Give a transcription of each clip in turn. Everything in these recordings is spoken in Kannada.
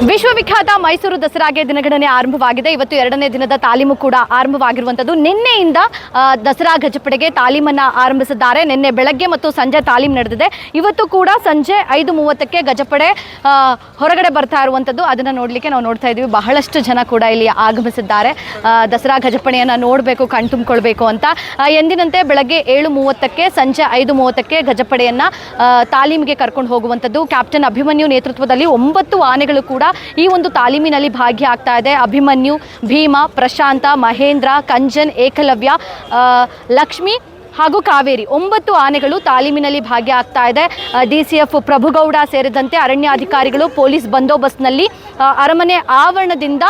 ವಿಶ್ವವಿಖ್ಯಾತ ಮೈಸೂರು ದಸರಾಗೆ ದಿನಗಣನೆ ಆರಂಭವಾಗಿದೆ. ಇವತ್ತು ಎರಡನೇ ದಿನದ ತಾಲೀಮು ಕೂಡ ಆರಂಭವಾಗಿರುವಂಥದ್ದು. ನಿನ್ನೆಯಿಂದ ದಸರಾ ಗಜಪಡೆಗೆ ತಾಲೀಮನ್ನು ಆರಂಭಿಸಿದ್ದಾರೆ. ನಿನ್ನೆ ಬೆಳಗ್ಗೆ ಮತ್ತು ಸಂಜೆ ತಾಲೀಮು ನಡೆದಿದೆ. ಇವತ್ತು ಕೂಡ ಸಂಜೆ 5:30ಕ್ಕೆ ಗಜಪಡೆ ಹೊರಗಡೆ ಬರ್ತಾ ಇರುವಂಥದ್ದು. ಅದನ್ನು ನೋಡಲಿಕ್ಕೆ ನಾವು ನೋಡ್ತಾ ಇದ್ದೀವಿ. ಬಹಳಷ್ಟು ಜನ ಕೂಡ ಇಲ್ಲಿ ಆಗಮಿಸಿದ್ದಾರೆ. ದಸರಾ ಗಜಪಡೆಯನ್ನು ನೋಡಬೇಕು, ಕಣ್ತುಂಬಿಕೊಳ್ಬೇಕು ಅಂತ. ಎಂದಿನಂತೆ ಬೆಳಗ್ಗೆ 7:30ಕ್ಕೆ ಸಂಜೆ 5:30ಕ್ಕೆ ಗಜಪಡೆಯನ್ನು ತಾಲೀಮಿಗೆ ಕರ್ಕೊಂಡು ಹೋಗುವಂಥದ್ದು. ಕ್ಯಾಪ್ಟನ್ ಅಭಿಮನ್ಯು ನೇತೃತ್ವದಲ್ಲಿ 9 ಆನೆಗಳು ಕೂಡ ಈ ಒಂದು ತಾಲೀಮಿನಲ್ಲಿ ಭಾಗಿಯಾಗ್ತಾ ಇದೆ. ಅಭಿಮನ್ಯು, ಭೀಮ, ಪ್ರಶಾಂತ, ಮಹೇಂದ್ರ, ಕಂಜನ್, ಏಕಲವ್ಯ, ಲಕ್ಷ್ಮಿ ಹಾಗೂ ಕಾವೇರಿ 9 ಆನೆಗಳು ತಾಲೀಮಿನಲ್ಲಿ ಭಾಗಿಯಾಗ್ತಾ ಇದೆ. DCF ಪ್ರಭುಗೌಡ ಸೇರಿದಂತೆ ಅರಣ್ಯಾಧಿಕಾರಿಗಳು ಪೊಲೀಸ್ ಬಂದೋಬಸ್ತ್ನಲ್ಲಿ ಅರಮನೆ ಆವರಣದಿಂದ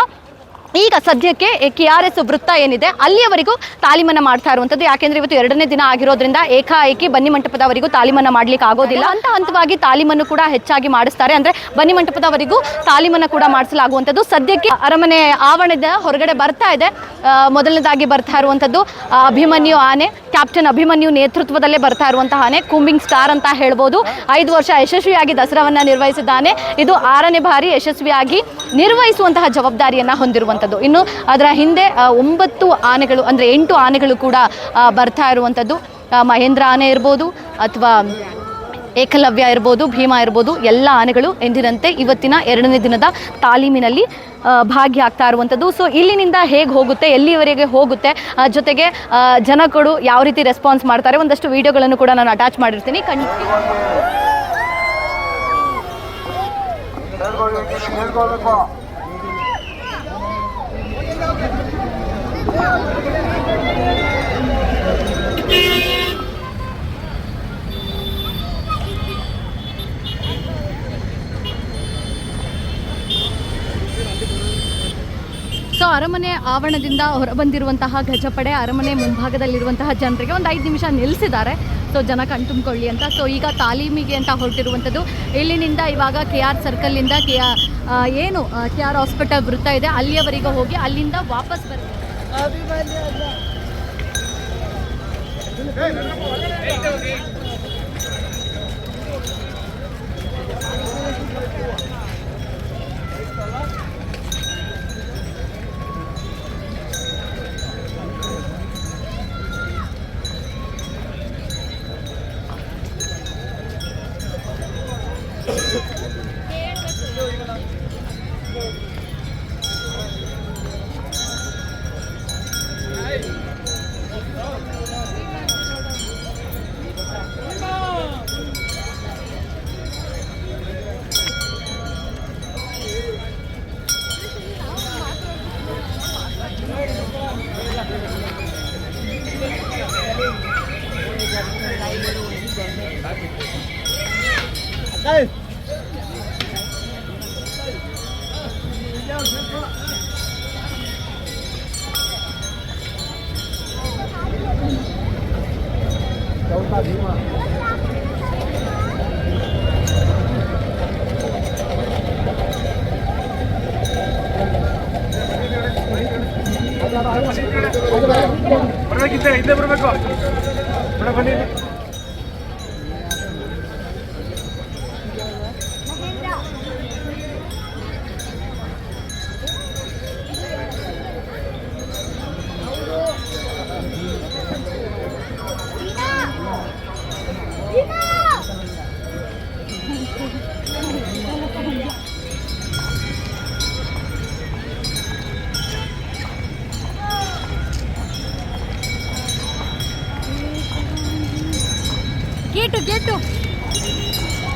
ಈಗ ಸದ್ಯಕ್ಕೆ KRS ವೃತ್ತ ಏನಿದೆ ಅಲ್ಲಿಯವರೆಗೂ ತಾಲೀಮನ್ನು ಮಾಡ್ತಾ ಇರುವಂಥದ್ದು. ಯಾಕೆಂದರೆ ಇವತ್ತು ಎರಡನೇ ದಿನ ಆಗಿರೋದ್ರಿಂದ ಏಕಾಏಕಿ ಬನ್ನಿ ಮಂಟಪದವರೆಗೂ ತಾಲೀಮನ್ನು ಮಾಡ್ಲಿಕ್ಕೆ ಆಗೋದಿಲ್ಲ. ಹಂತವಾಗಿ ತಾಲೀಮನ್ನು ಕೂಡ ಹೆಚ್ಚಾಗಿ ಮಾಡಿಸ್ತಾರೆ. ಅಂದರೆ ಬನ್ನಿ ಮಂಟಪದವರೆಗೂ ತಾಲೀಮನ್ನು ಕೂಡ ಮಾಡಿಸಲಾಗುವಂಥದ್ದು. ಸದ್ಯಕ್ಕೆ ಅರಮನೆ ಆವರಣದ ಹೊರಗಡೆ ಬರ್ತಾ ಇದೆ. ಮೊದಲನೇದಾಗಿ ಬರ್ತಾ ಇರುವಂಥದ್ದು ಅಭಿಮನ್ಯು ಆನೆ. ಕ್ಯಾಪ್ಟನ್ ಅಭಿಮನ್ಯು ನೇತೃತ್ವದಲ್ಲೇ ಬರ್ತಾ ಇರುವಂತಹ ಆನೆ. ಕೂಂಬಿಂಗ್ ಸ್ಟಾರ್ ಅಂತ ಹೇಳ್ಬೋದು. 5 ವರ್ಷ ಯಶಸ್ವಿಯಾಗಿ ದಸರಾವನ್ನು ನಿರ್ವಹಿಸಿದ್ದಾನೆ. ಇದು 6ನೇ ಬಾರಿ ಯಶಸ್ವಿಯಾಗಿ ನಿರ್ವಹಿಸುವಂತಹ ಜವಾಬ್ದಾರಿಯನ್ನು ಹೊಂದಿರುವಂಥದ್ದು. ಇನ್ನು ಅದರ ಹಿಂದೆ 9 ಆನೆಗಳು ಅಂದರೆ 8 ಆನೆಗಳು ಕೂಡ ಬರ್ತಾ ಇರುವಂಥದ್ದು. ಮಹೇಂದ್ರ ಆನೆ ಇರ್ಬೋದು ಅಥವಾ ಏಕಲವ್ಯ ಇರ್ಬೋದು, ಭೀಮ ಇರ್ಬೋದು, ಎಲ್ಲ ಆನೆಗಳು ಎಂದಿನಂತೆ ಇವತ್ತಿನ ಎರಡನೇ ದಿನದ ತಾಲೀಮಿನಲ್ಲಿ ಭಾಗಿಯಾಗ್ತಾ ಇರುವಂಥದ್ದು. ಸೊ ಇಲ್ಲಿನಿಂದ ಹೇಗೆ ಹೋಗುತ್ತೆ, ಎಲ್ಲಿವರೆಗೆ ಹೋಗುತ್ತೆ, ಜೊತೆಗೆ ಜನಗಳು ಯಾವ ರೀತಿ ರೆಸ್ಪಾನ್ಸ್ ಮಾಡ್ತಾರೆ, ಒಂದಷ್ಟು ವಿಡಿಯೋಗಳನ್ನು ಕೂಡ ನಾನು ಅಟ್ಯಾಚ್ ಮಾಡಿರ್ತೀನಿ. ಸೊ ಅರಮನೆ ಆವರಣದಿಂದ ಹೊರಬಂದಿರುವಂತಹ ಗಜಪಡೆ ಅರಮನೆ ಮುಂಭಾಗದಲ್ಲಿರುವಂತಹ ಜನರಿಗೆ ಒಂದು 5 ನಿಮಿಷ ನಿಲ್ಲಿಸಿದ್ದಾರೆ. ಸೊ ಜನ ಕಣ್ತುಂಬಿಕೊಳ್ಳಿ ಅಂತ. ಸೊ ಈಗ ತಾಲೀಮಿಗೆ ಅಂತ ಹೊರಟಿರುವಂಥದ್ದು. ಇಲ್ಲಿನಿಂದ ಇವಾಗ KR ಸರ್ಕಲ್ನಿಂದ ಏನು KR ಹಾಸ್ಪಿಟಲ್ ವೃತ್ತ ಇದೆ ಅಲ್ಲಿಯವರೆಗೂ ಹೋಗಿ ಅಲ್ಲಿಂದ ವಾಪಸ್ ಬರ್ತಾರೆ. ಇಲ್ಲೇ ಬರಬೇಕು ಬನ್ನಿ.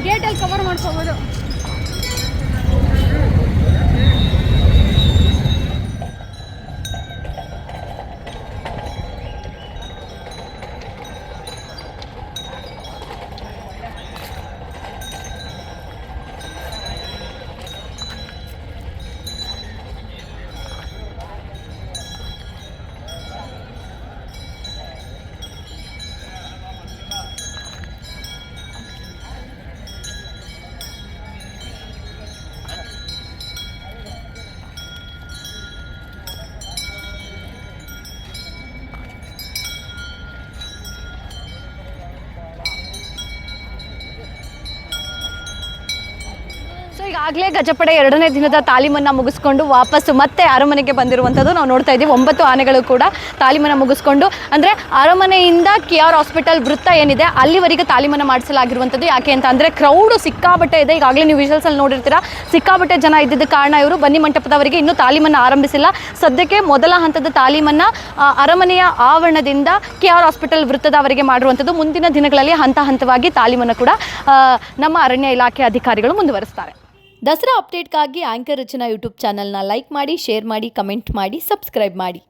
ಗೇಟಲ್ಲಿ ಕವರ್ ಮಾಡ್ಕೋಬೋದು. ಈಗಾಗಲೇ ಗಜಪಡೆ 2ನೇ ದಿನದ ತಾಲೀಮನ್ನು ಮುಗಿಸ್ಕೊಂಡು ವಾಪಸ್ಸು ಮತ್ತೆ ಅರಮನೆಗೆ ಬಂದಿರುವಂಥದ್ದು ನಾವು ನೋಡ್ತಾ ಇದ್ದೀವಿ. 9 ಆನೆಗಳು ಕೂಡ ತಾಲೀಮನ್ನು ಮುಗಿಸ್ಕೊಂಡು ಅಂದರೆ ಅರಮನೆಯಿಂದ KR ಹಾಸ್ಪಿಟಲ್ ವೃತ್ತ ಏನಿದೆ ಅಲ್ಲಿವರೆಗೆ ತಾಲೀಮನ್ನು ಮಾಡಿಸಲಾಗಿರುವಂಥದ್ದು. ಯಾಕೆ ಅಂತ ಅಂದರೆ ಕ್ರೌಡು ಸಿಕ್ಕಾಬಟ್ಟೆ ಇದೆ. ಈಗಾಗಲೇ ನೀವು ವಿಜುವಲ್ಸಲ್ಲಿ ನೋಡಿರ್ತೀರಾ, ಸಿಕ್ಕಾಬಟ್ಟೆ ಜನ ಇದ್ದಿದ್ದ ಕಾರಣ ಇವರು ಬನ್ನಿ ಮಂಟಪದವರೆಗೆ ಇನ್ನೂ ತಾಲೀಮನ್ನು ಆರಂಭಿಸಿಲ್ಲ. ಸದ್ಯಕ್ಕೆ ಮೊದಲ ಹಂತದ ತಾಲೀಮನ್ನು ಅರಮನೆಯ ಆವರಣದಿಂದ KR ಹಾಸ್ಪಿಟಲ್ ವೃತ್ತದವರೆಗೆ ಮಾಡಿರುವಂಥದ್ದು. ಮುಂದಿನ ದಿನಗಳಲ್ಲಿ ಹಂತ ಹಂತವಾಗಿ ತಾಲೀಮನ್ನು ಕೂಡ ನಮ್ಮ ಅರಣ್ಯ ಇಲಾಖೆ ಅಧಿಕಾರಿಗಳು ಮುಂದುವರಿಸ್ತಾರೆ. ದಸರಾ ಅಪ್ಡೇಟ್ಗಾಗಿ ಆಂಕರ್ ರಚನಾ ಯೂಟ್ಯೂಬ್ ಚಾನಲ್ನ ಲೈಕ್ ಮಾಡಿ, ಶೇರ್ ಮಾಡಿ, ಕಮೆಂಟ್ ಮಾಡಿ, ಸಬ್ಸ್ಕ್ರೈಬ್ ಮಾಡಿ.